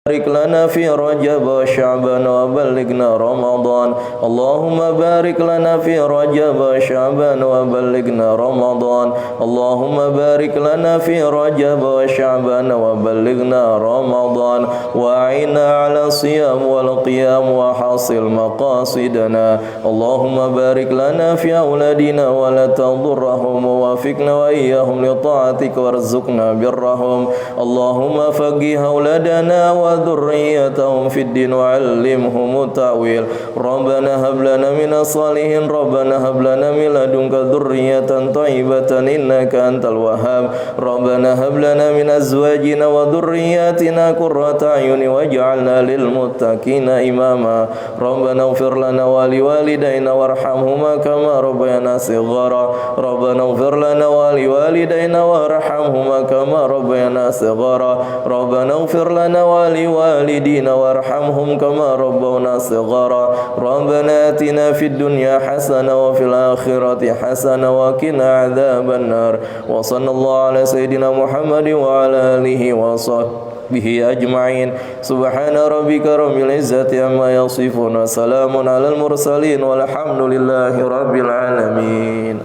بارك لنا في رجب وشعبان وبلغنا رمضان اللهم بارك لنا في رجب وشعبان وبلغنا رمضان اللهم بارك لنا في رجب وشعبان وبلغنا رمضان وأعنا على الصيام والقيام وحاصل مقاصدنا اللهم بارك لنا في أولادنا ولا تضرهم ووفقنا وإياهم لطاعتك وارزقنا برهم اللهم فقه أولادنا وذريتهم في الدين وعلمهم التأويل ربنا هب لنا من الصالحين ربنا هب لنا من لدنك ذرية طيبة إنك أنت الوهاب ربنا هب لنا من أزواجنا وذرياتنا قرة أعين واجعلنا للمتقين إماما ربنا اغفر لنا ولوالدينا وارحمهما كما ربيانا صغارا ربنا اغفر لنا ولوالدينا وارحمهما كما ربيانا صغارا ربنا اغفر لنا ولوالدينا وارحمهم كما ربونا صغارا ربنا آتنا في الدنيا حسنة وفي الآخرة حسنة وقنا عذاب النار وصلى الله على سيدنا محمد وعلى آله وصحبه أجمعين سبحان ربك رب العزة عما يصفون وسلام على المرسلين والحمد لله رب العالمين.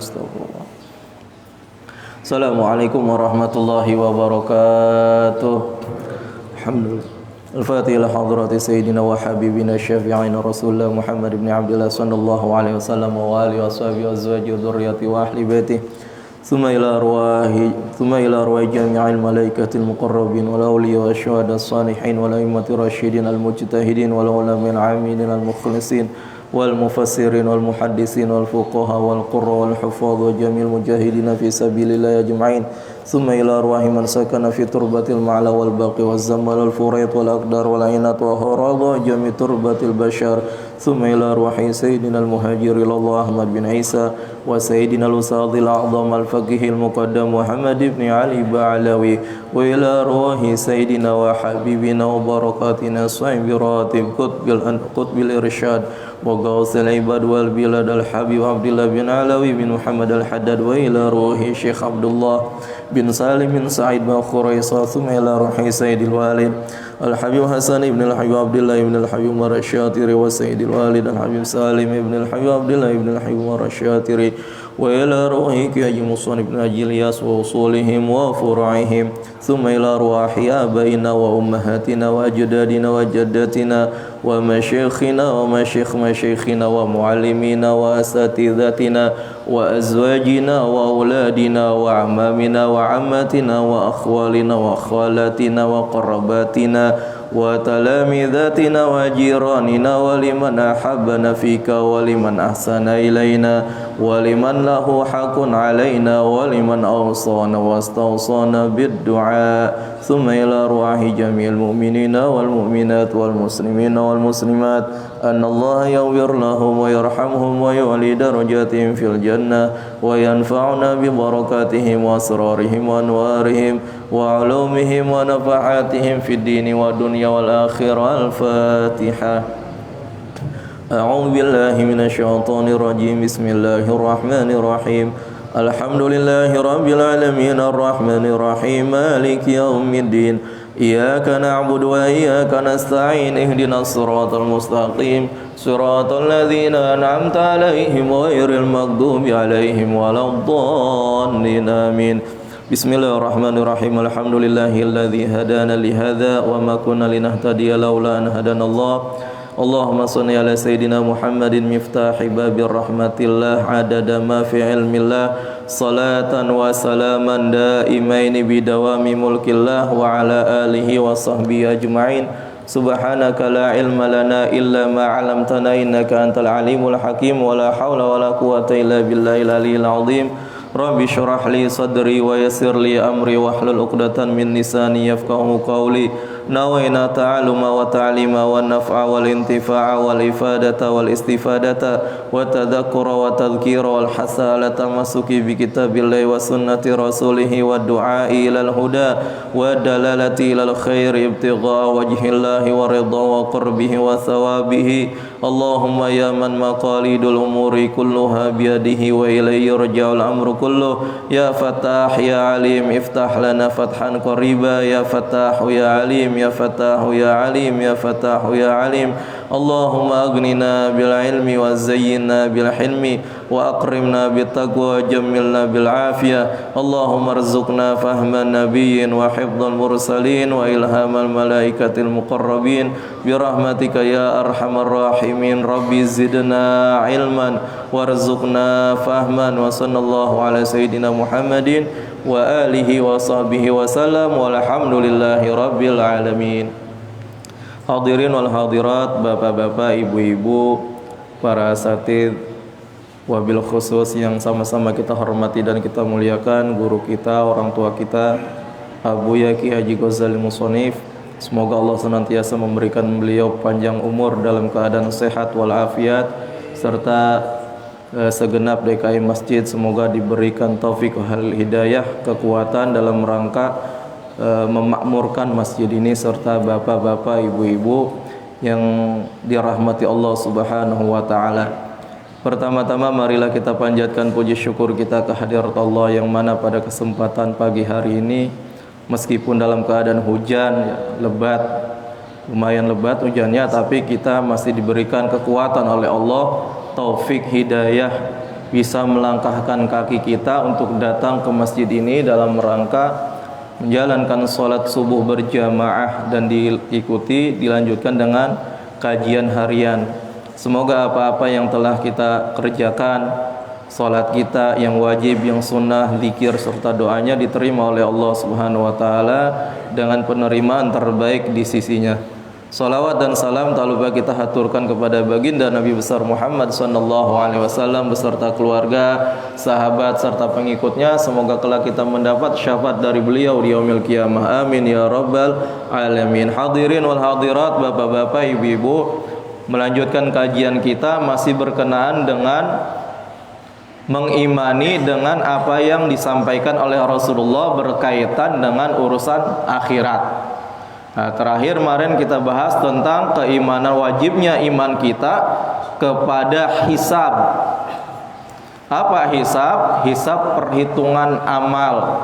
Assalamualaikum warahmatullahi wabarakatuh. Alhamdulillah. Al-Fatihah ila hadrati Sayyidina wa Habibina Syafi'ina Rasulullah Muhammad ibn Abdullah sallallahu alaihi wasallam wa alihi wa sahbihi wa azwaji wa dhurriyyati wa ahli baiti thumma ila arwahi jami'il malaikatil muqarrabin wal awliya wa syuhada salihin wal a'immati rasyidin al mujtahidin wal ulama'il aminin al mukhlisin wal mufassirin wal muhaddisin wal fuqaha wal qurra wal hufadh wa jami'il mujahidin fi sabilillah ajma'in thumma ila arwahi man sakana fi turbatil ma'la wal baqi waz zammal wal furayt wal aqdar wal ainat wa harada jami' turbatil bashar thumma ila arwahi sayyidina al muhajir ilallah Ahmad bin Isa wa sayyidina al usadil a'zam al faqih al muqaddam Muhammad ibn Ali Ba'alawi wa ila arwahi sayyidina wa habibina wa barakatina sahibi ratib qutbil irsyad wa gausil ibad wal bilad al habib Abdullah bin Alawi bin Muhammad al Haddad wa ila ruhi Syekh Abdullah bin Salim bin Sa'id bin Khuraisah thumma ila ruhi Sayyidil Walid al Habib Hasan ibn al Habib Abdullah ibn al Habib Marasyatiri wa Sayyidil Walid al Habib Salim ibn al Habib Abdullah ibn al Habib Marasyatiri wa ila ruhi Kiai Musan ibn Ajiliyas wa usulihim wa furu'ihim thumma ila ruhi abaina wa ummahatina wa ajdadina wa jaddatina wa masyayikhina wa masyayikhina wa muallimina wa asatidatina wa azwajina wa auladina wa amamina wa ammatina wa akhwalina wa akhwalatina wa qarabatina wa talamidatina wa jiranina wa liman ahabbana fika wa liman ahsana ilaina wa liman lahu haqqun alaina wa liman awsana wastawsana bid-du'a thumma ila ruhi jami'il mu'minina wal mu'minat wal muslimina wal muslimat anna Allah yaghfir lahum wa yarhamhum wa yu'li darajatihim fil jannah wa yanfa'una bi barakatihim wa asrarihim wa anwarihim wa ulumihim wa nafahatihim fid dini wa dunya wal akhirah. Al-Fatihah. A'udzu billahi minasy syaithanir rajim. Bismillahir rahmanir rahim. Alhamdulillahi rabbil alamin arrahmanir rahim maliki yaumiddin iyyaka na'budu wa iyyaka nasta'in ihdinas siratal mustaqim siratal ladzina an'amta 'alaihim ghairil maghdubi 'alaihim waladdallin amin. Bismillahirrahmanirrahim. Alhamdulillahilladzi hadana li hadza wa ma kunna linahtadiya laula an hadanallah. Allahumma shalli ala sayyidina Muhammadin miftahi babir rahmatillah adada ma fi ilmillah salatan wa salaman daimaini bidawami mulkillah wa ala alihi wa sahbihi ajma'in. Subhanaka la ilma lana illa ma 'allamtana innaka antal alimul hakim wa la hawla wa la quwwata illa billahil aliyyil azim. Rabbi shrah li sadri wa yassir li amri wahlul 'uqdatan min lisani yafqahu qawli. Nawaina ta'aluma wa ta'lima wa naf'a wal intifa'a wal ifadata wal istifadata wa tadhakkura wa tadhkira wal hasalata masuki bi kitabillahi wa sunnati rasulih wa du'a'i ilal huda wa dalalati ilal khair ibtigha wajhillahi wa ridha wa qurbihi wa thawabihi. Allahumma ya man maqalidul umuri kulluha biyadihi wa ilayhi yarja'ul amru kulluh. Ya Fattah ya Alim iftah lana fathan qariba. Ya Fattah ya Alim ya Fattahu ya Alim ya Fattahu ya Alim. Allahumma aghnina bil ilmi wa zayyinna bil hilmi wa akrimna bit taqwa wa jammilna bil afiyah. Allahumma arzuqna fahman nabiyyin wa hifdzal mursalin wa ilhamal malaikatil muqarrabin bi rahmatika ya arhamar rahimin. Rabbi zidna ilman warzuqna fahman wa sallallahu ala sayyidina Muhammadin wa alihi wa sahbihi wa sallam walhamdulillahi rabbil alamin. Hadirin wal hadirat, bapak-bapak, ibu-ibu, para asatidz, wabil khusus yang sama-sama kita hormati dan kita muliakan guru kita, orang tua kita, Abu Yaki Haji Ghazali Musonif. Semoga Allah senantiasa memberikan beliau panjang umur dalam keadaan sehat walafiat, serta segenap DKI Masjid semoga diberikan taufik wal hidayah, kekuatan dalam rangka memakmurkan masjid ini, serta bapak-bapak, ibu-ibu yang dirahmati Allah Subhanahu wa taala. Pertama-tama marilah kita panjatkan puji syukur kita kehadirat Allah yang mana pada kesempatan pagi hari ini meskipun dalam keadaan hujan lebat, lumayan lebat hujannya, tapi kita masih diberikan kekuatan oleh Allah, taufik hidayah, bisa melangkahkan kaki kita untuk datang ke masjid ini dalam rangka menjalankan sholat subuh berjamaah dan dilanjutkan dengan kajian harian. Semoga apa-apa yang telah kita kerjakan, sholat kita yang wajib, yang sunnah, zikir serta doanya diterima oleh Allah Subhanahu wa taala dengan penerimaan terbaik di sisinya. Salawat dan salam tak lupa kita haturkan kepada baginda Nabi besar Muhammad sallallahu alaihi wasallam beserta keluarga, sahabat serta pengikutnya. Semoga kelak kita mendapat syafaat dari beliau di yaumil qiyamah. Amin ya rabbal alamin. Hadirin wal hadirat, bapak-bapak, ibu-ibu, melanjutkan kajian kita masih berkenaan dengan mengimani dengan apa yang disampaikan oleh Rasulullah berkaitan dengan urusan akhirat. Nah, terakhir kemarin kita bahas tentang keimanan, wajibnya iman kita kepada hisab. Apa hisab? Hisab perhitungan amal,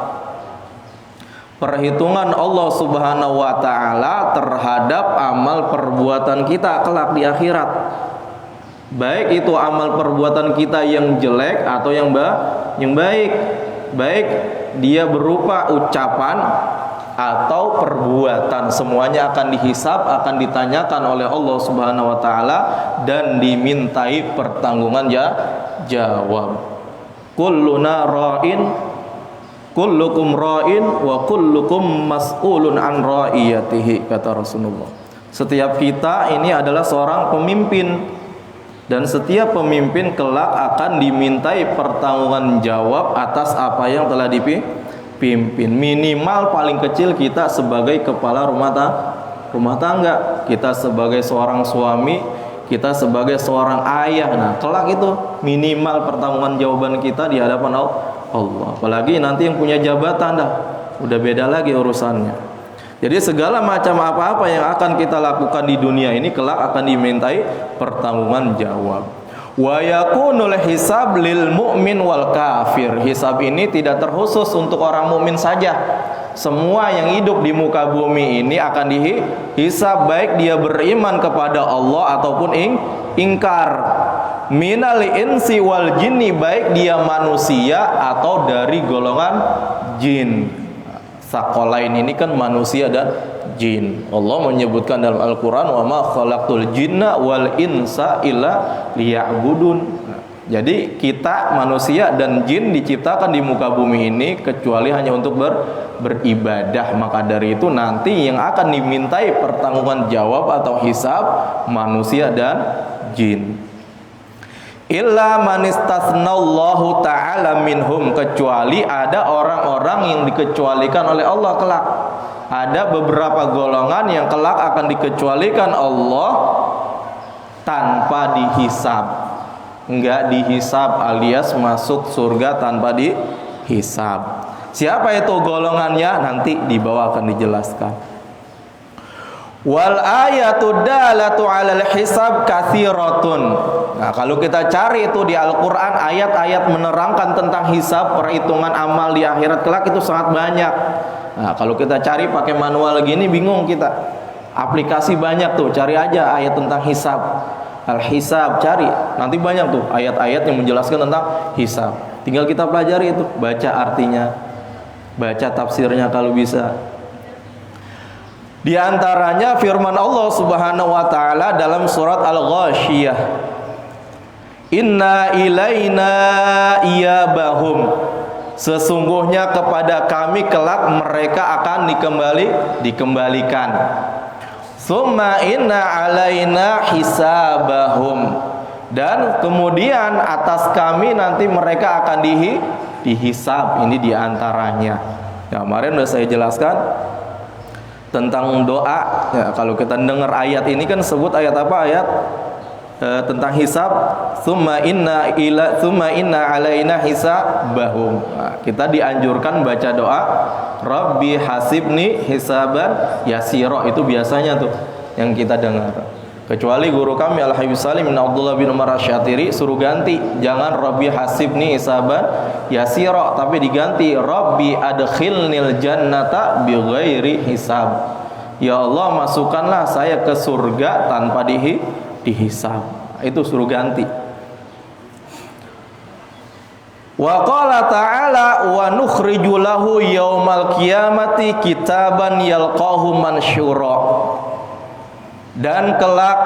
perhitungan Allah Subhanahu wa taala terhadap amal perbuatan kita kelak di akhirat. Baik itu amal perbuatan kita yang jelek atau yang baik. Baik dia berupa ucapan atau perbuatan, semuanya akan dihisab, akan ditanyakan oleh Allah Subhanahu wa taala dan dimintai pertanggungan jawab. Kulluna ra'in, kullukum ra'in wa kullukum mas'ulun an ra'iyatihi, kata Rasulullah. Setiap kita ini adalah seorang pemimpin dan setiap pemimpin kelak akan dimintai pertanggungan jawab atas apa yang telah dipimpin. Minimal paling kecil kita sebagai kepala rumah tangga, kita sebagai seorang suami, kita sebagai seorang ayah. Nah, kelak itu minimal pertanggungan jawaban kita di hadapan Allah. Apalagi nanti yang punya jabatan, udah beda lagi urusannya. Jadi segala macam apa-apa yang akan kita lakukan di dunia ini kelak akan dimintai pertanggungan jawab. Wa yakunul hisab lil mu'min wal kafir. Hisab ini tidak terkhusus untuk orang mukmin saja. Semua yang hidup di muka bumi ini akan dihisab, baik dia beriman kepada Allah ataupun ingkar. Minal insi wal jinni, baik dia manusia atau dari golongan jin. Sakolain ini kan manusia dan jin. Allah menyebutkan dalam Al-Quran, wa ma khalaqtul jinna wal insa illa liya'budun. Jadi kita manusia dan jin diciptakan di muka bumi ini kecuali hanya untuk beribadah. Maka dari itu nanti yang akan dimintai pertanggungan jawab atau hisab manusia dan jin. Illa man istasnallahu ta'ala minhum, kecuali ada orang-orang yang dikecualikan oleh Allah kelak. Ada beberapa golongan yang kelak akan dikecualikan Allah tanpa dihisab. Enggak dihisab alias masuk surga tanpa dihisab. Siapa itu golongannya? Nanti di bawah akan dijelaskan. Wal ayatu dalatu 'alal hisab katsiratun. Nah, kalau kita cari itu di Al-Qur'an, ayat-ayat menerangkan tentang hisab, perhitungan amal di akhirat kelak itu sangat banyak. Nah, kalau kita cari pakai manual gini bingung kita. Aplikasi banyak tuh, cari aja ayat tentang hisab. Al-hisab, cari. Nanti banyak tuh ayat-ayat yang menjelaskan tentang hisab. Tinggal kita pelajari itu, baca artinya, baca tafsirnya kalau bisa. Di antaranya firman Allah Subhanahu wa taala dalam surat Al-Ghasyiyah. Inna ilaina iyabahum. Sesungguhnya kepada kami kelak mereka akan dikembalikan. Summa inna alaina hisabahum. Dan kemudian atas kami nanti mereka akan dihisab. Ini diantaranya. Ya, kemarin sudah saya jelaskan tentang doa. Ya, kalau kita dengar ayat ini kan sebut ayat apa? Ayat tentang hisab. Summa inna alaina hisabahum. Nah, kita dianjurkan baca doa Rabbi hasibni hisaban yasira. Itu biasanya tuh yang kita dengar. Kecuali guru kami Al-Habib Salim bin Abdullah bin Umar Asy-Syatiri suruh ganti, jangan Rabbi hasibni hisaban yasira, tapi diganti Rabbi adkhilnil jannata bighairi hisab. Ya Allah, masukkanlah saya ke surga tanpa dihisab. Itu suruh ganti. Wa qala ta'ala wa nukhriju lahu yaumal qiyamati kitaban yalqahu mansyura. Dan kelak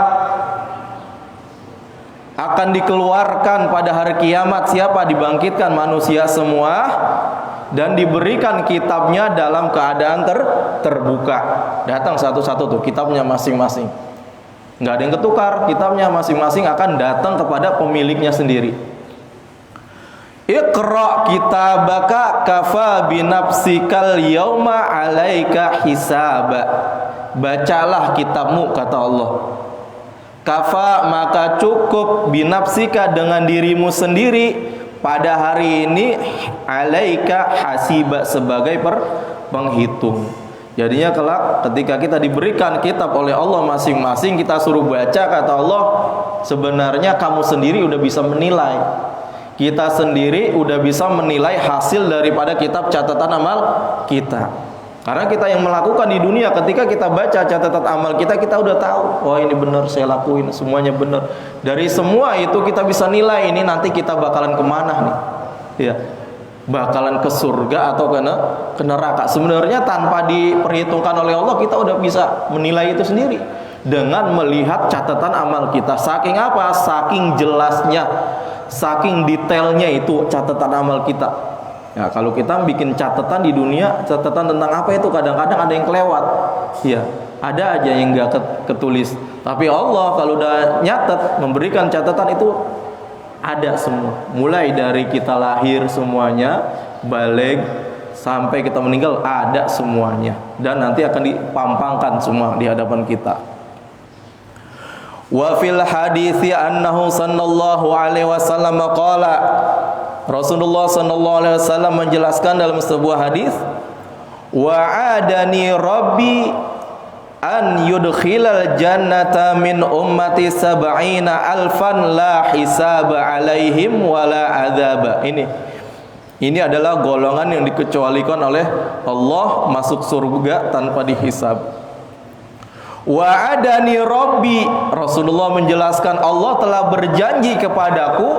akan dikeluarkan pada hari kiamat siapa? Dibangkitkan manusia semua dan diberikan kitabnya dalam keadaan terbuka. Datang satu-satu tuh kitabnya masing-masing. Nggak ada yang ketukar, kitabnya masing-masing akan datang kepada pemiliknya sendiri. Iqra kitabaka kafa binafsikal yauma 'alaika hisaba. Bacalah kitabmu, kata Allah. Kafa, maka cukup, binafsika, dengan dirimu sendiri pada hari ini, 'alaika hasiba, sebagai penghitung. Jadinya kelak ketika kita diberikan kitab oleh Allah masing-masing, kita suruh baca, kata Allah, sebenarnya kamu sendiri udah bisa menilai. Kita sendiri udah bisa menilai hasil daripada kitab catatan amal kita. Karena kita yang melakukan di dunia, ketika kita baca catatan amal kita, kita udah tahu, wah ini benar saya lakuin, semuanya benar. Dari semua itu kita bisa nilai ini nanti kita bakalan kemana nih, ya, bakalan ke surga atau ke neraka. Sebenarnya tanpa diperhitungkan oleh Allah, kita udah bisa menilai itu sendiri dengan melihat catatan amal kita. Saking apa? Saking jelasnya, saking detailnya itu catatan amal kita. Ya, kalau kita bikin catatan di dunia, catatan tentang apa itu kadang-kadang ada yang kelewat. Ya, ada aja yang enggak ketulis. Tapi Allah kalau udah nyatet, memberikan catatan itu ada semua. Mulai dari kita lahir semuanya, balik sampai kita meninggal ada semuanya. Dan nanti akan dipampangkan semua di hadapan kita. Wa fil hadithi annahu sallallahu alaihi wasallam qala, Rasulullah sallallahu alaihi wasallam menjelaskan dalam sebuah hadis, wa'adani rabbi an yudkhilal jannata min ummati sab'ina alfan la hisaba alaihim wala adzaba. Ini adalah golongan yang dikecualikan oleh Allah masuk surga tanpa dihisab. Wa'adani rabbi, Rasulullah menjelaskan Allah telah berjanji kepadaku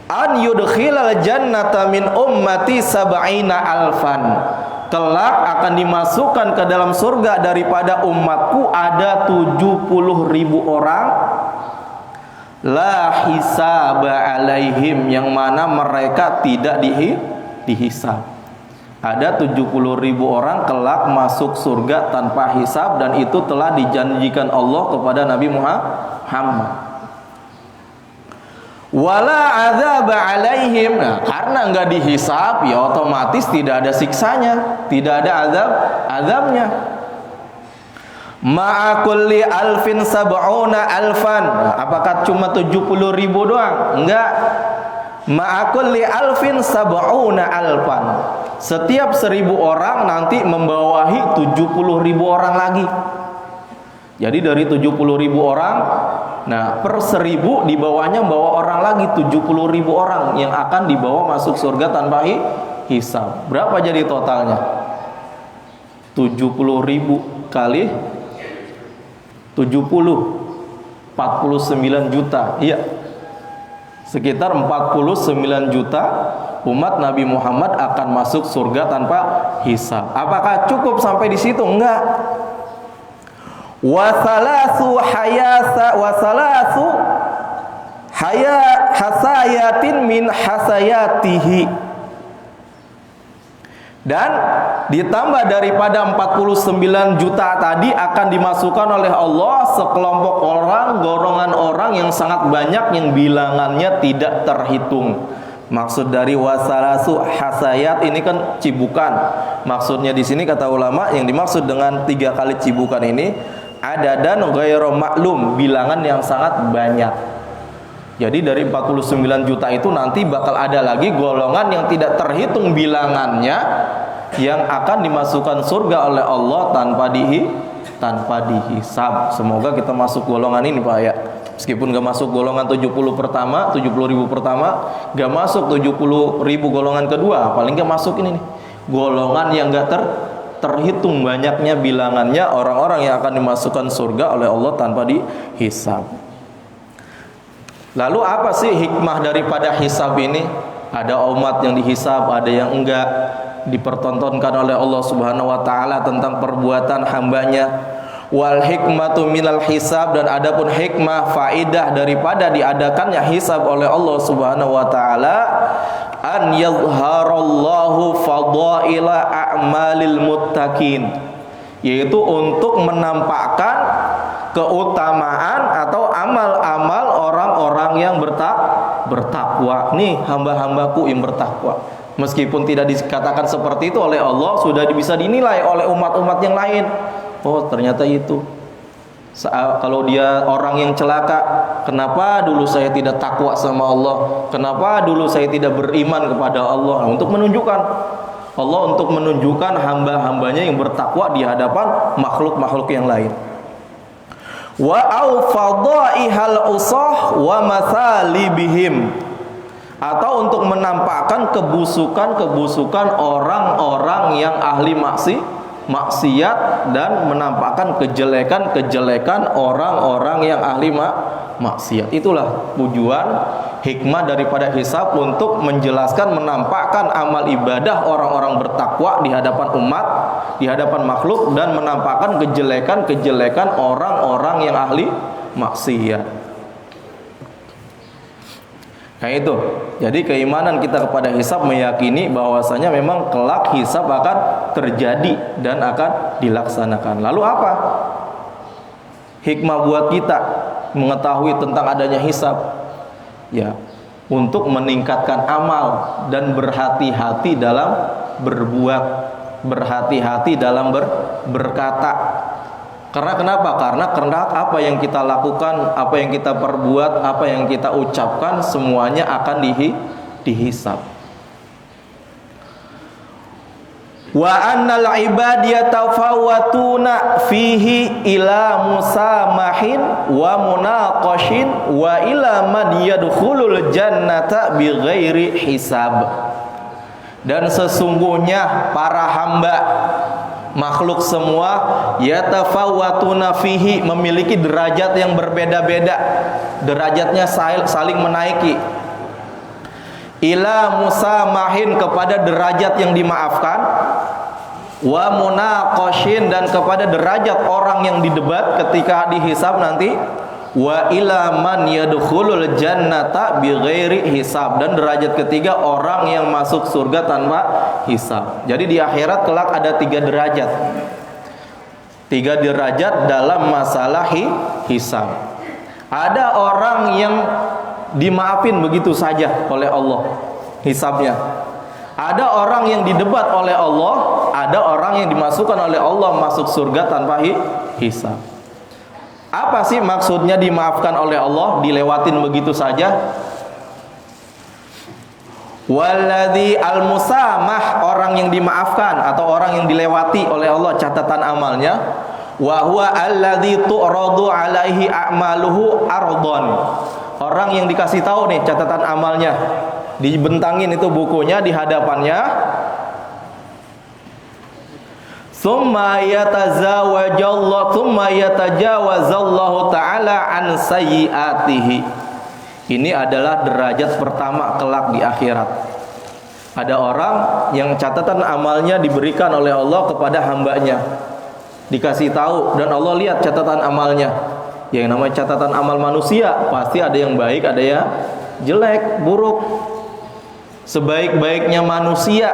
an yudkhilal jannata min ummati sab'ina alfan, kelak akan dimasukkan ke dalam surga daripada umatku ada 70.000 orang, la hisaba alaihim, yang mana mereka tidak dihisab. Ada 70.000 orang kelak masuk surga tanpa hisab, dan itu telah dijanjikan Allah kepada Nabi Muhammad. Wala adzaba alaihim, nah, karena enggak dihisab ya otomatis tidak ada siksanya, tidak ada azabnya. Ma'a kulli alfin sab'una alfan, nah, apakah cuma 70.000 doang? Enggak. Ma'a kulli alfin sab'una alfan, setiap 1.000 orang nanti membawahi 70.000 orang lagi. Jadi dari 70.000 orang, nah per 1.000 di bawahnya bawa orang lagi 70.000 orang yang akan dibawa masuk surga tanpa hisab. Berapa jadi totalnya? 70.000 kali 49 juta. Iya. Sekitar 49 juta umat Nabi Muhammad akan masuk surga tanpa hisab. Apakah cukup sampai di situ? Enggak. Wasalasu hasayatin min hasayatihi. Dan ditambah daripada 49 juta tadi akan dimasukkan oleh Allah sekelompok orang, golongan orang yang sangat banyak yang bilangannya tidak terhitung. Maksud dari wasalasu hasayat ini kan cibukan. Maksudnya di sini kata ulama yang dimaksud dengan 3 kali cibukan ini adadan ghairu maklum, bilangan yang sangat banyak. Jadi dari 49 juta itu nanti bakal ada lagi golongan yang tidak terhitung bilangannya yang akan dimasukkan surga oleh Allah tanpa dihisab. Semoga kita masuk golongan ini Pak ya. Meskipun gak masuk golongan 70 pertama, 70.000 pertama, gak masuk 70.000 golongan kedua, paling gak masuk ini nih. Golongan yang gak terhitung banyaknya bilangannya orang-orang yang akan dimasukkan surga oleh Allah tanpa dihisab. Lalu apa sih hikmah daripada hisab ini? Ada umat yang dihisab, ada yang enggak. Dipertontonkan oleh Allah Subhanahu wa taala tentang perbuatan hambanya. Wal hikmatu minal hisab, dan adapun hikmah faidah daripada diadakannya hisab oleh Allah Subhanahu wa taala, an yazharallahu fadaila a'malil muttaqin, yaitu untuk menampakkan keutamaan atau amal-amal orang-orang yang bertakwa. Nih hamba-hambaku yang bertakwa. Meskipun tidak dikatakan seperti itu oleh Allah, sudah bisa dinilai oleh umat-umat yang lain. Oh ternyata itu. Kalau dia orang yang celaka, kenapa dulu saya tidak takwa sama Allah? Kenapa dulu saya tidak beriman kepada Allah? Nah, untuk menunjukkan hamba-hambanya yang bertakwa di hadapan makhluk-makhluk yang lain. Wa aufadaihal usah wa mathalibihim, atau untuk menampakkan kebusukan orang-orang yang ahli maksiat dan menampakkan kejelekan orang-orang yang ahli maksiat. Itulah tujuan hikmah daripada hisab, untuk menjelaskan, menampakkan amal ibadah orang-orang bertakwa di hadapan umat, di hadapan makhluk, dan menampakkan kejelekan orang-orang yang ahli maksiat. Nah itu, jadi keimanan kita kepada hisab meyakini bahwasanya memang kelak hisab akan terjadi dan akan dilaksanakan. Lalu apa hikmah buat kita mengetahui tentang adanya hisab? Ya, untuk meningkatkan amal dan berhati-hati dalam berbuat, berhati-hati dalam berkata. Karena kenapa? Karena apa yang kita lakukan, apa yang kita perbuat, apa yang kita ucapkan, semuanya akan dihisab. Wa annal ibad yatafawatuna fihi ila musamahin wa munaqashin wa ila man yadkhulul jannata bighairi hisab. Dan sesungguhnya para hamba, makhluk semua, yatafawatuna fihi, memiliki derajat yang berbeda-beda, derajatnya saling menaiki. Ila musamahin, kepada derajat yang dimaafkan, wa munaqashin, dan kepada derajat orang yang didebat ketika dihisab nanti, wa ila man yadkhulul jannata bighairi hisab, dan derajat ketiga orang yang masuk surga tanpa hisab. Jadi di akhirat kelak ada 3 derajat. 3 derajat dalam masalah hisab. Ada orang yang dimaafin begitu saja oleh Allah hisabnya. Ada orang yang didebat oleh Allah, ada orang yang dimasukkan oleh Allah masuk surga tanpa hisab. Apa sih maksudnya dimaafkan oleh Allah, dilewatin begitu saja? Walladzi al-musamah, orang yang dimaafkan atau orang yang dilewati oleh Allah catatan amalnya, wa huwa alladzi tu'radu alaihi a'maluhu ardon. Orang yang dikasih tahu nih catatan amalnya, dibentangin itu bukunya di hadapannya. Tsumma yatajawazallahu ta'ala an sayyiatihi. Ini adalah derajat pertama kelak di akhirat. Ada orang yang catatan amalnya diberikan oleh Allah kepada hambanya, dikasih tahu, dan Allah lihat catatan amalnya. Yang namanya catatan amal manusia pasti ada yang baik, ada yang jelek, buruk. Sebaik-baiknya manusia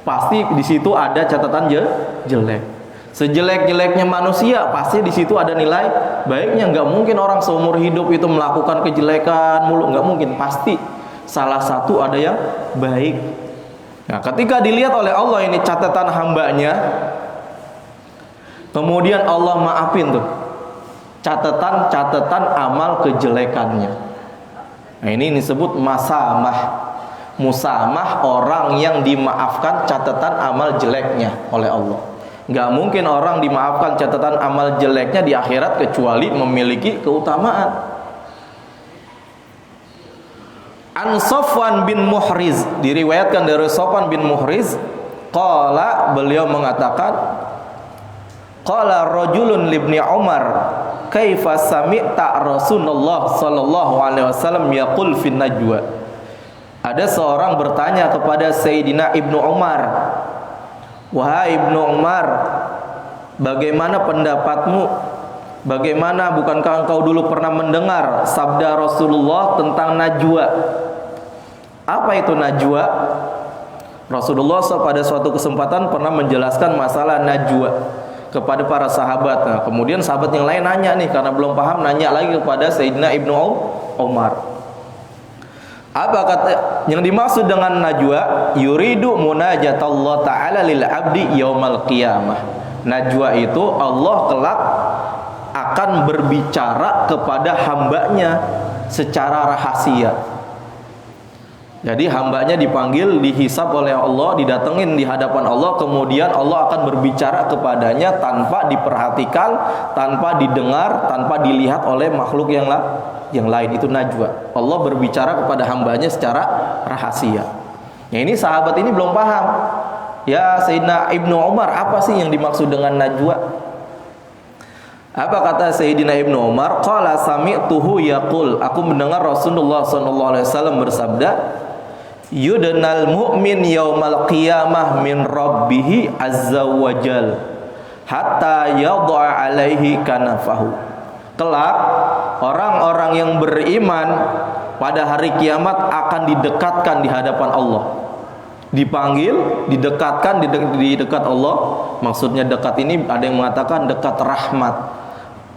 pasti di situ ada catatan jelek. Sejelek-jeleknya manusia pasti di situ ada nilai baiknya. Nggak mungkin orang seumur hidup itu melakukan kejelekan mulu, nggak mungkin. Pasti salah satu ada yang baik. Nah, ketika dilihat oleh Allah ini catatan hambanya, kemudian Allah maafin tuh catatan amal kejelekannya. Nah, ini disebut musamah, orang yang dimaafkan catatan amal jeleknya oleh Allah. Nggak mungkin orang dimaafkan catatan amal jeleknya di akhirat kecuali memiliki keutamaan. An Safwan bin Muhriz, diriwayatkan dari Safwan bin Muhriz, qala, beliau mengatakan, qala rajulun libni Umar, kaifa sami'ta Rasulullah sallallahu alaihi wasallam yaqul fin najwa. Ada seorang bertanya kepada Sayyidina Ibnu Umar, wahai Ibnu Umar, bagaimana pendapatmu? Bagaimana, bukankah engkau dulu pernah mendengar sabda Rasulullah tentang najwa? Apa itu najwa? Rasulullah pada suatu kesempatan pernah menjelaskan masalah najwa kepada para sahabat. Nah, kemudian sahabat yang lain nanya nih, karena belum paham, nanya lagi kepada Sayyidina Ibnu Umar. Apa kata yang dimaksud dengan najwa? Yuridu munajatallah ta'ala lil abdi yaumal qiyamah. Najwa itu Allah kelak akan berbicara kepada hambanya secara rahasia. Jadi hambanya dipanggil, dihisab oleh Allah, didatengin di hadapan Allah, kemudian Allah akan berbicara kepadanya tanpa diperhatikan, tanpa didengar, tanpa dilihat oleh makhluk yang lain. Itu najwa. Allah berbicara kepada hambanya secara rahasia. Nah, ini sahabat ini belum paham. Ya Sayyidina Ibnu Umar, apa sih yang dimaksud dengan najwa? Apa kata Sayyidina Ibnu Umar? Qala sami'tuhu yaqul, aku mendengar Rasulullah sallallahu alaihi wasallam bersabda, yudnal mu'min yaumal qiyamah min rabbih azza wajal hatta yad'a alaihi kanafahu. Kelak orang-orang yang beriman pada hari kiamat akan didekatkan di hadapan Allah. Dipanggil, didekatkan di dekat Allah. Maksudnya dekat ini ada yang mengatakan dekat rahmat.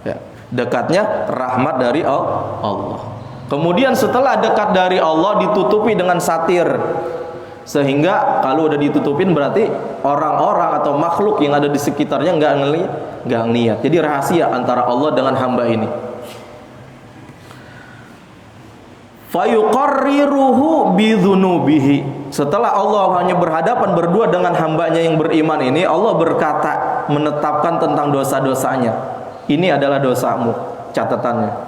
Ya, dekatnya rahmat dari Allah. Kemudian setelah dekat dari Allah ditutupi dengan satir, sehingga kalau udah ditutupin berarti orang-orang atau makhluk yang ada di sekitarnya nggak ngelihat. Jadi rahasia antara Allah dengan hamba ini. Fayuqarriruhu bidzunubihi. Setelah Allah hanya berhadapan berdua dengan hambanya yang beriman ini, Allah berkata, menetapkan tentang dosa-dosanya. Ini adalah dosamu, catatannya.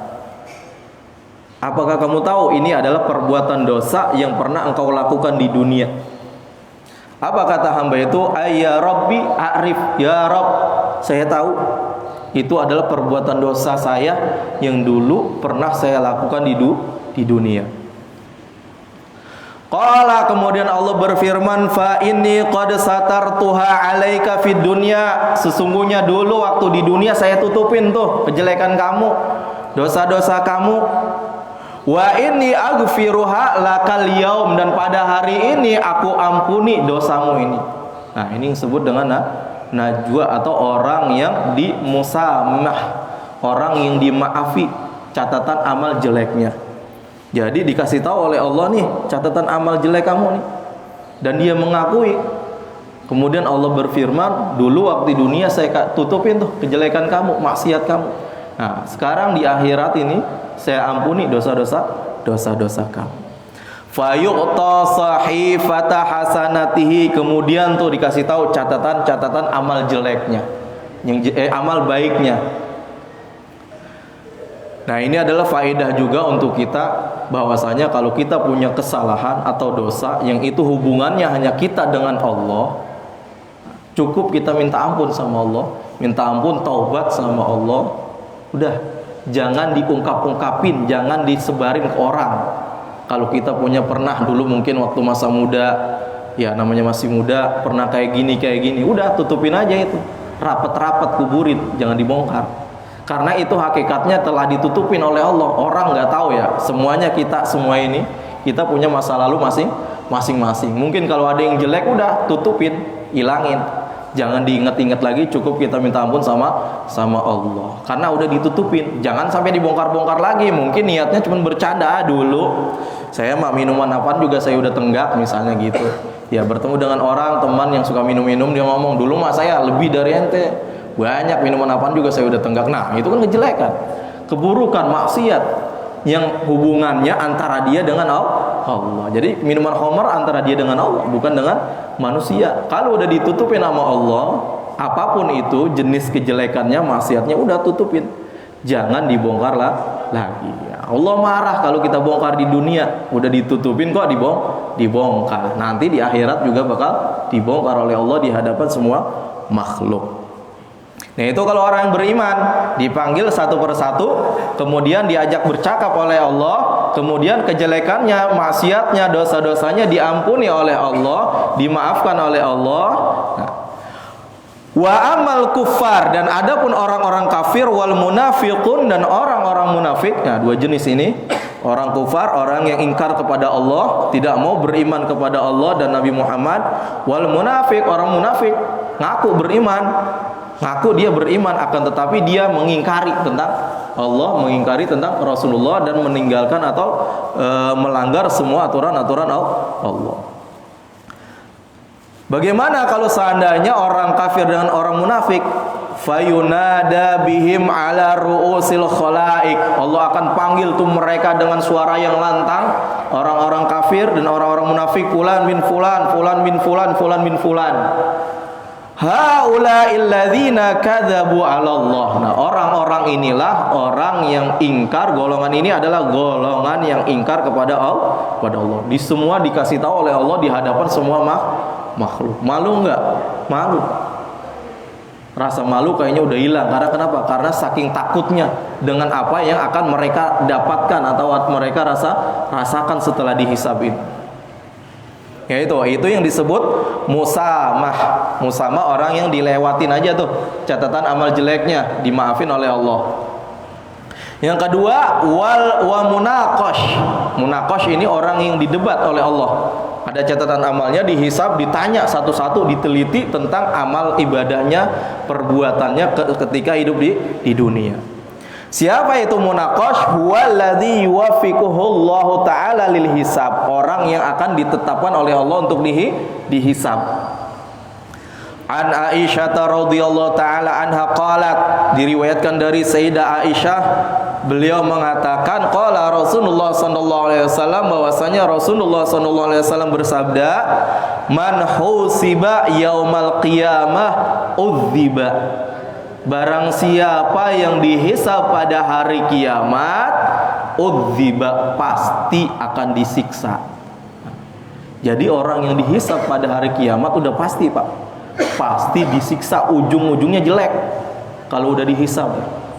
Apakah kamu tahu ini adalah perbuatan dosa yang pernah engkau lakukan di dunia? Apa kata hamba itu? Ya Rabbi a'rif, ya Rabb, saya tahu itu adalah perbuatan dosa saya yang dulu pernah saya lakukan di dunia. Qala, kemudian Allah berfirman, fa inni qad satartuha 'alaika fid dunya. Sesungguhnya dulu waktu di dunia saya tutupin tuh kejelekan kamu, dosa-dosa kamu. Wa inni aghfiruha lakal yaum, dan pada hari ini aku ampuni dosamu ini. Nah, ini disebut dengan najwa atau orang yang dimusamah, orang yang dimaafi catatan amal jeleknya. Jadi dikasih tahu oleh Allah nih catatan amal jelek kamu nih, dan dia mengakui. Kemudian Allah berfirman, dulu waktu di dunia saya tutupin tuh kejelekan kamu, maksiat kamu. Nah, sekarang di akhirat ini saya ampuni dosa-dosa kamu. Fayu'ta sahifata hasanatihi, kemudian tuh dikasih tahu catatan amal jeleknya, amal baiknya. Nah, ini adalah faedah juga untuk kita, bahwasanya kalau kita punya kesalahan atau dosa yang itu hubungannya hanya kita dengan Allah, Cukup kita minta ampun sama Allah, minta ampun, taubat sama Allah. Udah, jangan diungkap-ungkapin, jangan disebarin ke orang. Kalau kita pernah dulu mungkin waktu masa muda, ya namanya masih muda, pernah kayak gini, udah tutupin aja itu. Rapat-rapat kuburin, jangan dibongkar. Karena itu hakikatnya telah ditutupin oleh Allah. Orang nggak tahu ya, semuanya kita semua ini, kita punya masa lalu masing-masing. Mungkin kalau ada yang jelek, udah tutupin, hilangin. Jangan diingat-ingat lagi, cukup kita minta ampun sama Allah. Karena udah ditutupin, jangan sampai dibongkar-bongkar lagi. Mungkin niatnya cuma bercanda dulu. Saya mah minuman apaan juga saya udah tenggak misalnya gitu. Ya bertemu dengan orang, teman yang suka minum-minum, dia ngomong, dulu mah saya lebih dari ente. Banyak minuman apaan juga saya udah tenggak. Nah, itu kan kejelekan, keburukan, maksiat yang hubungannya antara dia dengan Allah. Jadi minuman khamar antara dia dengan Allah, bukan dengan manusia. Kalau udah ditutupin sama Allah, apapun itu jenis kejelekannya, maksiatnya, udah tutupin, jangan dibongkar lagi. Allah marah kalau kita bongkar di dunia, udah ditutupin kok dibongkar. Nanti di akhirat juga bakal dibongkar oleh Allah di hadapan semua makhluk. Nah itu kalau orang yang beriman dipanggil satu persatu, kemudian diajak bercakap oleh Allah, kemudian kejelekannya, maksiatnya, dosa-dosanya diampuni oleh Allah, dimaafkan oleh Allah. Nah, wa amal kufar, dan adapun orang-orang kafir, wal munafiqun, dan orang-orang munafik. Nah dua jenis ini, orang kufar, orang yang ingkar kepada Allah, tidak mau beriman kepada Allah dan Nabi Muhammad. Wal munafik, orang munafik ngaku beriman, ngaku dia beriman, akan tetapi dia mengingkari tentang Allah, mengingkari tentang Rasulullah, dan meninggalkan atau melanggar semua aturan-aturan Allah. Bagaimana kalau seandainya orang kafir dengan orang munafik? Fayunada bihim ala ru'usil khalaik. Allah akan panggil tuh mereka dengan suara yang lantang, orang-orang kafir dan orang-orang munafik, fulan bin fulan, fulan bin fulan, fulan bin fulan. Haula'il ladzina kadzabu 'ala Allah. Nah, orang-orang inilah orang yang ingkar, golongan ini adalah golongan yang ingkar kepada Allah. Di semua dikasih tahu oleh Allah di hadapan semua makhluk. Malu enggak? Malu. Rasa malu kayaknya udah hilang. Karena kenapa? Karena saking takutnya dengan apa yang akan mereka dapatkan atau mereka rasakan setelah dihisab ini. Ya itu yang disebut musamah. Musamah orang yang dilewatin aja tuh catatan amal jeleknya, dimaafin oleh Allah. Yang kedua, wa munaqash. Munaqash ini orang yang didebat oleh Allah. Ada catatan amalnya, dihisab, ditanya satu-satu, diteliti tentang amal ibadahnya, perbuatannya ketika hidup di dunia. Siapa itu munaqash? Huwallazi yuwaffiquhullahu ta'ala lil hisab. Orang yang akan ditetapkan oleh Allah untuk dihisab. An Aisyah radhiyallahu taala anha qalat, diriwayatkan dari Sayyidah Aisyah, beliau mengatakan qala Rasulullah sallallahu alaihi wasallam, bahwasanya Rasulullah sallallahu alaihi wasallam bersabda, man husiba yaumal qiyamah udziba. Barang siapa yang dihisab pada hari kiamat, udziba, pasti akan disiksa. Jadi orang yang dihisab pada hari kiamat udah pasti, Pak, pasti disiksa, ujung-ujungnya jelek kalau udah dihisab.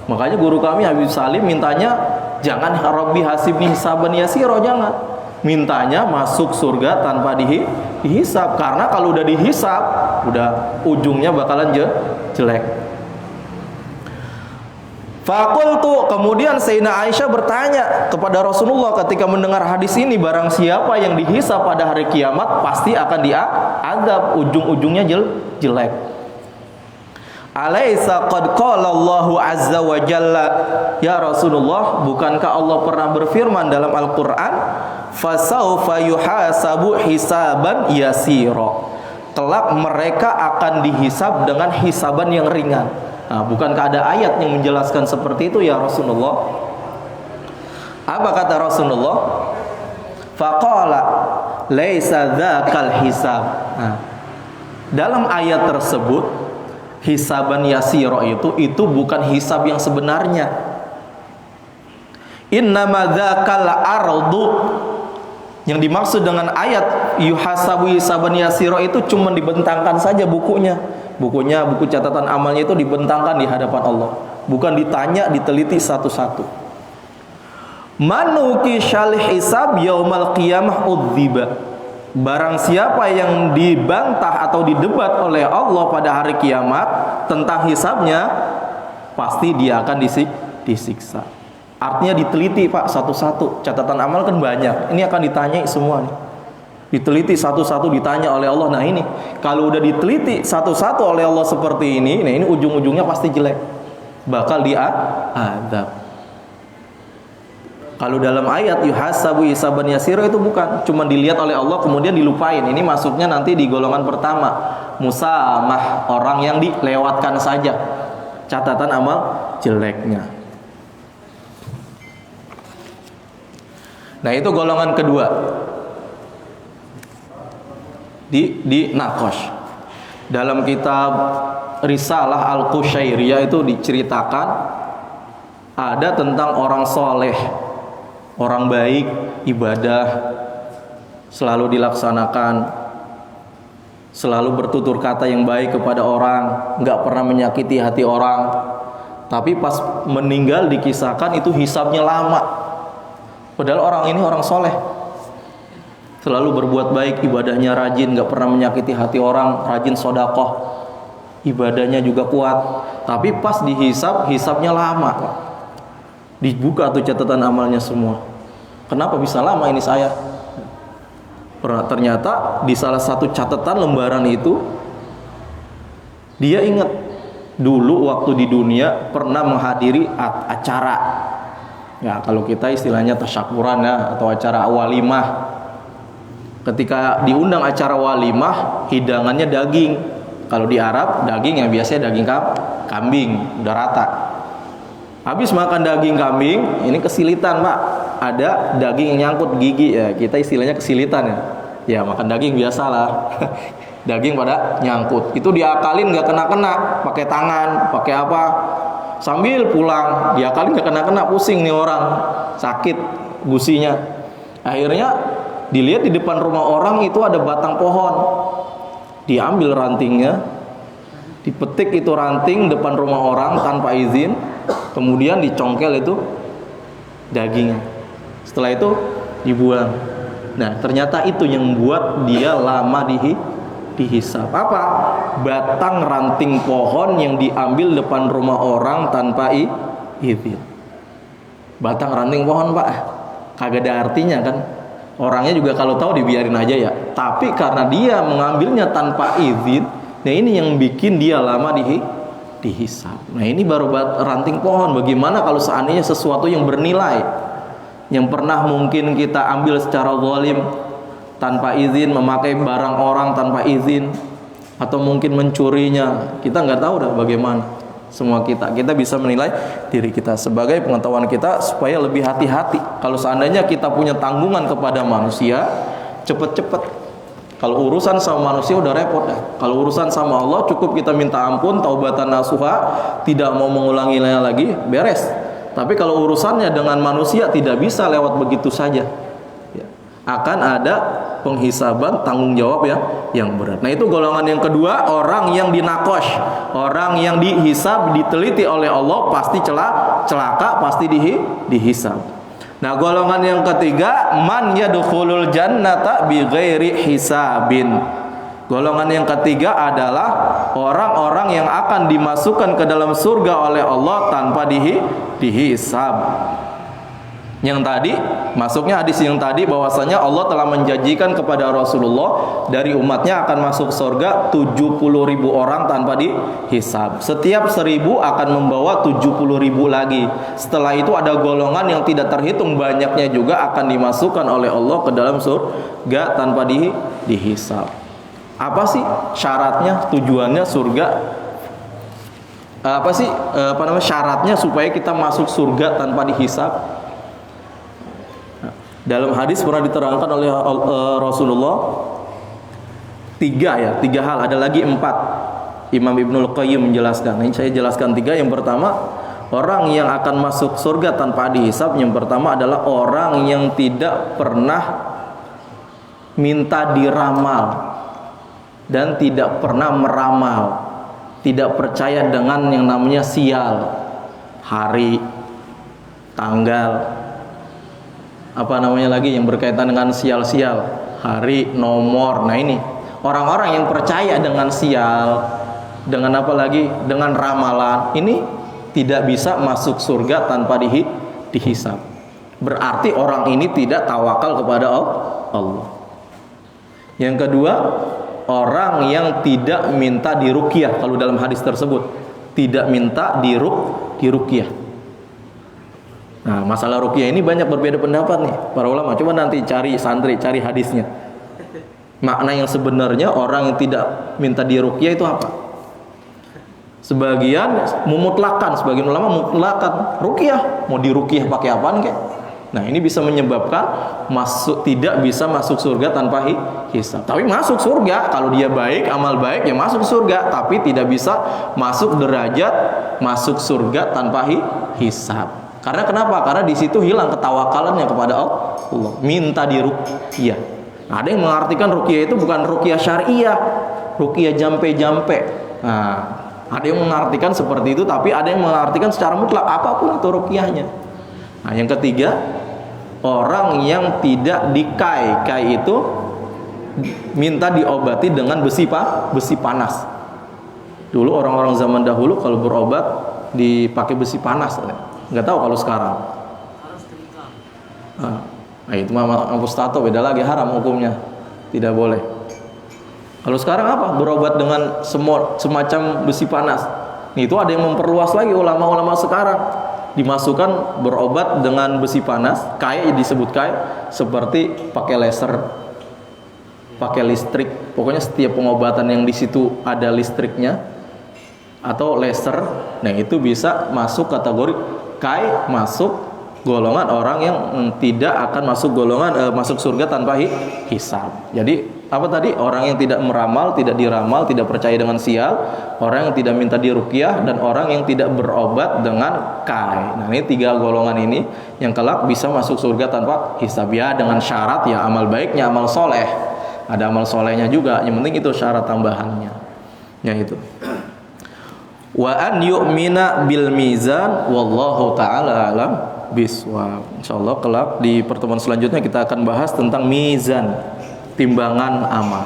Makanya guru kami Habib Salim mintanya jangan Rabbi hasibni hisaban yasiro, jangan. Mintanya masuk surga tanpa dihisab, karena kalau udah dihisab udah ujungnya bakalan jelek. Fakultu, kemudian Sayyidina Aisyah bertanya kepada Rasulullah ketika mendengar hadis ini, barang siapa yang dihisab pada hari kiamat pasti akan diazab, ujung-ujungnya jelek. Alaysa qad qala Allahu azza wa jalla, ya Rasulullah, bukankah Allah pernah berfirman dalam Al-Qur'an, fasaufa yuhasabu hisaban yasira, kelak mereka akan dihisab dengan hisaban yang ringan. Nah, bukankah ada ayat yang menjelaskan seperti itu ya Rasulullah? Apa kata Rasulullah? Faqala laisa dzakal hisab. Nah, dalam ayat tersebut hisaban yasiro itu bukan hisab yang sebenarnya. Innama dzakal ardu, yang dimaksud dengan ayat yuhasabu hisaban yasiro itu cuma dibentangkan saja bukunya, buku catatan amalnya itu dibentangkan di hadapan Allah, bukan ditanya, diteliti satu-satu. Manuki syal hisab yaumal qiyamah udziba. Barang siapa yang dibantah atau didebat oleh Allah pada hari kiamat tentang hisabnya, pasti dia akan disiksa. Artinya diteliti Pak satu-satu. Catatan amal kan banyak, ini akan ditanyai semua nih. Diteliti satu-satu, ditanya oleh Allah. Nah ini, kalau udah diteliti satu-satu oleh Allah seperti ini, nah ini ujung-ujungnya pasti jelek, bakal diadab. Kalau dalam ayat yuhasabu hisaban yasira itu bukan cuma dilihat oleh Allah kemudian dilupain. Ini masuknya nanti di golongan pertama, musamah, orang yang dilewatkan saja catatan amal jeleknya. Nah itu golongan kedua, di Naqash. Dalam kitab Risalah Al-Qushairiyah itu diceritakan ada tentang orang soleh, orang baik, ibadah selalu dilaksanakan, selalu bertutur kata yang baik kepada orang, nggak pernah menyakiti hati orang. Tapi pas meninggal dikisahkan itu hisabnya lama. Padahal orang ini orang soleh, selalu berbuat baik, ibadahnya rajin, nggak pernah menyakiti hati orang, rajin sodakoh, ibadahnya juga kuat. Tapi pas dihisab, hisabnya lama. Dibuka tuh catatan amalnya semua. Kenapa bisa lama ini saya? Ternyata di salah satu catatan lembaran itu dia ingat dulu waktu di dunia pernah menghadiri acara. Ya kalau kita istilahnya tasyakuran ya, atau acara walimah. Ketika diundang acara walimah, hidangannya daging. Kalau di Arab daging yang biasanya daging kambing, udah rata. Habis makan daging kambing, ini kesilitan Pak, ada daging yang nyangkut gigi ya, kita istilahnya kesilitan ya. Ya makan daging biasalah, daging pada nyangkut, itu diakalin nggak kena-kena, pakai tangan, pakai apa, sambil pulang, diakalin nggak kena-kena, pusing nih orang, sakit gusinya. Akhirnya dilihat di depan rumah orang itu ada batang pohon, diambil rantingnya, dipetik itu ranting depan rumah orang tanpa izin. Kemudian dicongkel itu dagingnya. Setelah itu dibuang. Nah ternyata itu yang membuat dia lama dihisab. Apa? Batang ranting pohon yang diambil depan rumah orang tanpa izin. Batang ranting pohon Pak, kagak ada artinya kan. Orangnya juga kalau tahu dibiarin aja ya. Tapi karena dia mengambilnya tanpa izin, nah ini yang bikin dia lama dihisab. Nah ini baru ranting pohon. Bagaimana kalau seandainya sesuatu yang bernilai, yang pernah mungkin kita ambil secara zalim tanpa izin, memakai barang orang tanpa izin, atau mungkin mencurinya, kita nggak tahu dah bagaimana. Semua kita bisa menilai diri kita sebagai pengetahuan kita supaya lebih hati-hati. Kalau seandainya kita punya tanggungan kepada manusia, cepet-cepet. Kalau urusan sama manusia udah repot dah. Kalau urusan sama Allah cukup kita minta ampun, taubatan nasuha, tidak mau mengulanginya lagi, beres. Tapi kalau urusannya dengan manusia tidak bisa lewat begitu saja. Ya. Akan ada penghisaban, tanggung jawab yang berat. Nah itu golongan yang kedua, orang yang dinaqash, orang yang dihisab, diteliti oleh Allah, pasti celaka, pasti dihisab. Nah golongan yang ketiga, man yadkhulul jannata bighairi hisabin. Golongan yang ketiga adalah orang-orang yang akan dimasukkan ke dalam surga oleh Allah tanpa dihisab. Yang tadi, masuknya hadis yang tadi bahwasanya Allah telah menjanjikan kepada Rasulullah dari umatnya akan masuk surga 70.000 orang tanpa dihisab. Setiap 1.000 akan membawa 70.000 lagi. Setelah itu ada golongan yang tidak terhitung banyaknya juga akan dimasukkan oleh Allah ke dalam surga tanpa dihisab. Apa sih syaratnya, tujuannya surga? Apa sih syaratnya supaya kita masuk surga tanpa dihisab? Dalam hadis pernah diterangkan oleh Rasulullah tiga hal, ada lagi 4. Imam Ibnul Qayyim menjelaskan. Ini saya jelaskan 3. Yang pertama, orang yang akan masuk surga tanpa dihisab, yang pertama adalah orang yang tidak pernah minta diramal dan tidak pernah meramal. tidak percaya dengan yang namanya sial, hari, tanggal, apa namanya lagi yang berkaitan dengan sial-sial, hari, nomor. Nah ini orang-orang yang percaya dengan sial, dengan apa lagi, dengan ramalan, ini tidak bisa masuk surga tanpa dihisab. Berarti orang ini tidak tawakal kepada Allah. Yang kedua, orang yang tidak minta diruqyah. Kalau dalam hadis tersebut tidak minta diruqyah. Nah, masalah ruqyah ini banyak berbeda pendapat nih para ulama. Coba nanti cari santri, cari hadisnya. Makna yang sebenarnya orang yang tidak minta diruqyah itu apa? Sebagian memutlakan, sebagian ulama memutlakan ruqyah. Mau diruqyah pakai apaan kek? Nah, ini bisa menyebabkan tidak bisa masuk surga tanpa hisab. Tapi masuk surga kalau dia baik, amal baik ya masuk surga, tapi tidak bisa masuk derajat masuk surga tanpa hisab. Karena kenapa? Karena di situ hilang ketawakalannya kepada Allah. Minta diruqyah. Nah, ada yang mengartikan ruqyah itu bukan ruqyah syariah, ruqyah jampe-jampe. Nah, ada yang mengartikan seperti itu, tapi ada yang mengartikan secara mutlak apapun itu ruqyahnya. Nah, yang ketiga, orang yang tidak dikai. Kai itu minta diobati dengan besi panas. Dulu orang-orang zaman dahulu kalau berobat dipakai besi panas. Nggak tahu kalau sekarang. Nah, itu mah apostato, beda lagi, haram hukumnya. Tidak boleh. Kalau sekarang apa? Berobat dengan semacam besi panas. Itu ada yang memperluas lagi ulama-ulama sekarang. Dimasukkan berobat dengan besi panas, kai disebut kai, seperti pakai laser, pakai listrik. Pokoknya setiap pengobatan yang di situ ada listriknya atau laser, nah itu bisa masuk kategori kai, masuk golongan orang yang tidak akan masuk golongan masuk surga tanpa hisab. Jadi apa tadi? Orang yang tidak meramal, tidak diramal, tidak percaya dengan sial, orang yang tidak minta diruqyah, dan orang yang tidak berobat dengan kai. Nah, ini tiga golongan ini yang kelak bisa masuk surga tanpa hisab, ya dengan syarat ya amal baiknya, amal soleh. Ada amal solehnya juga, yang penting itu syarat tambahannya. Ya itu. Wa an yu'mina bil mizan wallahu taala alam biswab. Insyaallah kelak di pertemuan selanjutnya kita akan bahas tentang mizan, timbangan amal.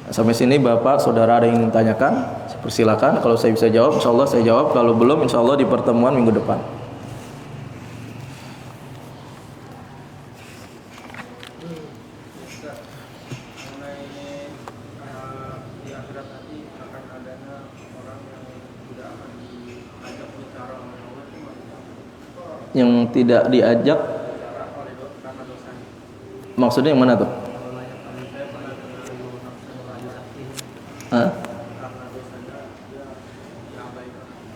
Sampai sini Bapak, Saudara ada yang ingin tanyakan? Persilakan. Kalau saya bisa jawab, insyaallah saya jawab. Kalau belum, insyaallah di pertemuan minggu depan. Yang tidak diajak, maksudnya yang mana tuh?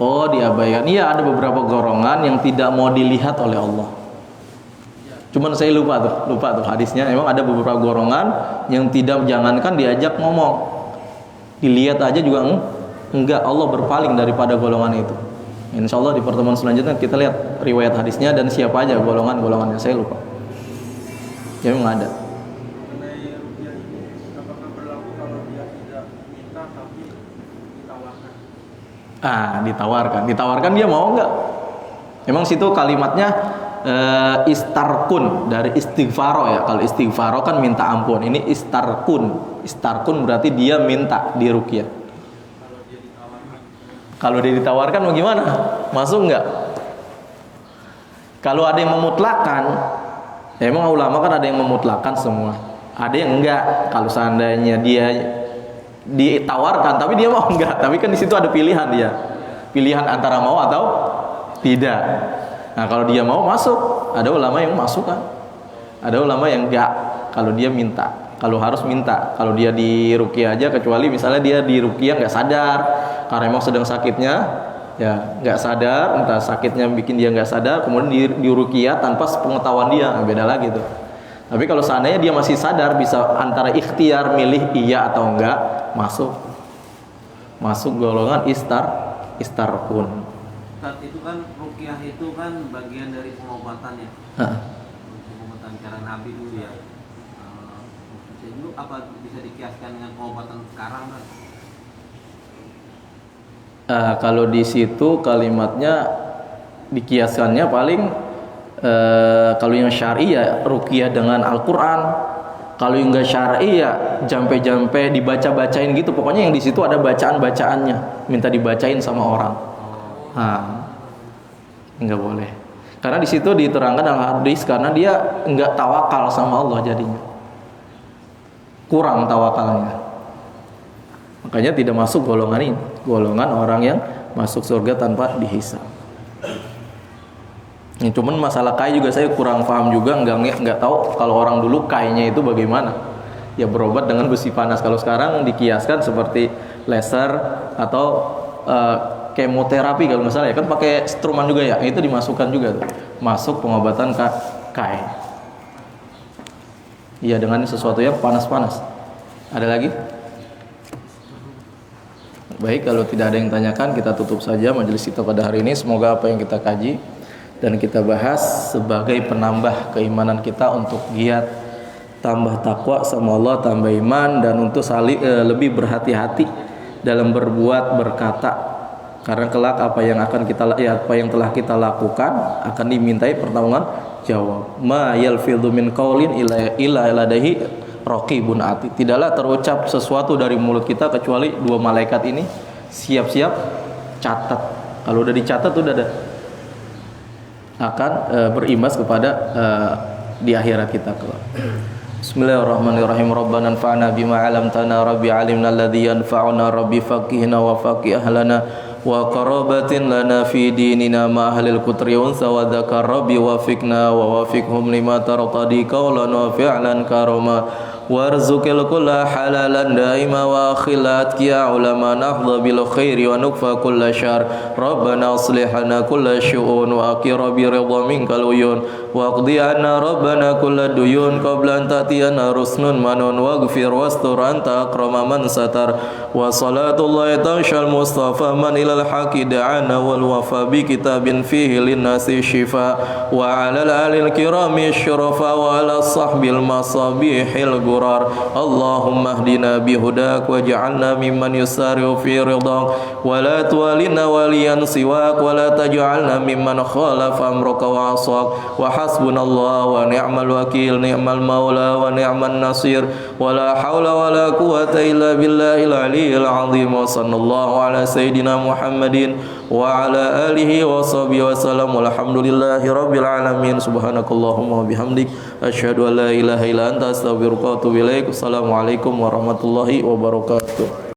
Oh, diabaikan. Iya, ada beberapa golongan yang tidak mau dilihat oleh Allah. Cuman saya lupa tuh hadisnya. Emang ada beberapa golongan yang tidak, jangankan diajak ngomong, dilihat aja juga enggak, Allah berpaling daripada golongan itu. Insya Allah di pertemuan selanjutnya kita lihat riwayat hadisnya dan siapa aja golongan-golongannya, saya lupa. Ya memang ada. Ditawarkan dia mau enggak? Emang situ kalimatnya istarkun, dari istighfaro ya. Kalau istighfaro kan minta ampun, ini istarkun berarti dia minta diruqyah. Kalau dia ditawarkan bagaimana? Masuk enggak? Kalau ada yang memutlakan, ya emang ulama kan ada yang memutlakan semua, ada yang enggak. Kalau seandainya dia ditawarkan tapi dia mau enggak, tapi kan di situ ada pilihan, dia pilihan antara mau atau tidak. Nah, kalau dia mau masuk, ada ulama yang masuk kan, ada ulama yang enggak. Kalau dia minta, kalau harus minta, kalau dia diruqyah aja, kecuali misalnya dia diruqyah nggak sadar karena emang sedang sakitnya, ya nggak sadar, entah sakitnya bikin dia nggak sadar, kemudian diruqyah tanpa sepengetahuan dia, beda lagi tuh. Tapi kalau seandainya dia masih sadar, bisa antara ikhtiar milih iya atau enggak, masuk golongan istarkun. Saat itu kan ruqyah itu kan bagian dari pengobatan ya. Pengobatan cara Nabi dulu ya. Itu apa bisa dikiaskan dengan pengobatan sekarang kan? Kalau di situ kalimatnya dikiaskannya paling kalau yang syar'i ya ruqyah dengan Al-Qur'an. Kalau yang enggak syar'i ya jampe-jampe dibaca-bacain gitu. Pokoknya yang di situ ada bacaan-bacaannya, minta dibacain sama orang. Enggak boleh. Karena di situ diterangkan dalam hadis karena dia enggak tawakal sama Allah jadinya. Kurang tawakalnya. Makanya tidak masuk golongan ini, golongan orang yang masuk surga tanpa dihisab. Ya, cuman masalah kai juga saya kurang paham juga, nggak tahu kalau orang dulu kainya itu bagaimana. Ya berobat dengan besi panas. Kalau sekarang dikiaskan seperti laser atau kemoterapi kalau nggak salah ya, kan pakai struman juga ya, itu dimasukkan juga tuh. Masuk pengobatan kai. Iya, dengan sesuatu yang panas-panas. Ada lagi? Baik, kalau tidak ada yang tanyakan kita tutup saja majelis kita pada hari ini. Semoga apa yang kita kaji dan kita bahas sebagai penambah keimanan kita untuk giat tambah takwa sama Allah, tambah iman, dan untuk lebih berhati-hati dalam berbuat, berkata, karena kelak apa yang telah kita lakukan akan dimintai pertanggungan jawab. Ma yalfidhu min qaulin illa ladaihi raqibun atid. Tidaklah terucap sesuatu dari mulut kita kecuali dua malaikat ini siap-siap catat. Kalau udah dicatat udah ada akan berimbas kepada di akhirat kita kelak. Bismillahirrahmanirrahim. Rabbana anfa'na bima 'allamtana rabbi 'alimna alladhi yanfa'una rabbi faqihna wa faqih ahlana wa qarabatin lana fi dinina ma ahlil kutri unsa wa dzakar rabbi wafiqna wa wafiqhum lima tartadi qawlan wa fi'lan karama warzuqil kulla halalan daima wa akhilat ya ulama nahdha bil khairi wa nukfa kulla syar rabbana aslihana kulla syu'un wa aqira bi ridha minkal uyun wa qdi anna rabbana kulla duyun qabla an ta'tiyana rusnun manun waghfir wastur anta akrama man satar wa salatullahi tashal mustafa man ilal haqi da'ana wal wafa bi kitabin fihi linnasi shifa wa ala alil kirami syurafa wa ala sahbil masabihil Allahumma hdina bihudak waj'alna mimman yusari'u fi ridhak wa la tuwalina waliyan siwak wa la taj'alna mimman khalafa amraka wa asak wa hasbunallahu wa ni'mal wakil ni'mal maula wa ni'man nasir wa la hawla wa la quwwata illa billahil aliyyil azim wa sallallahu ala sayyidina Muhammadin wa ala alihi wa sahbihi wa sallam walhamdulillahi rabbil alamin subhanakallahumma wa bihamdik asyhadu an la ilaha illa anta astaghfiruka wa atubu ilaik. Assalamualaikum warahmatullahi wabarakatuh.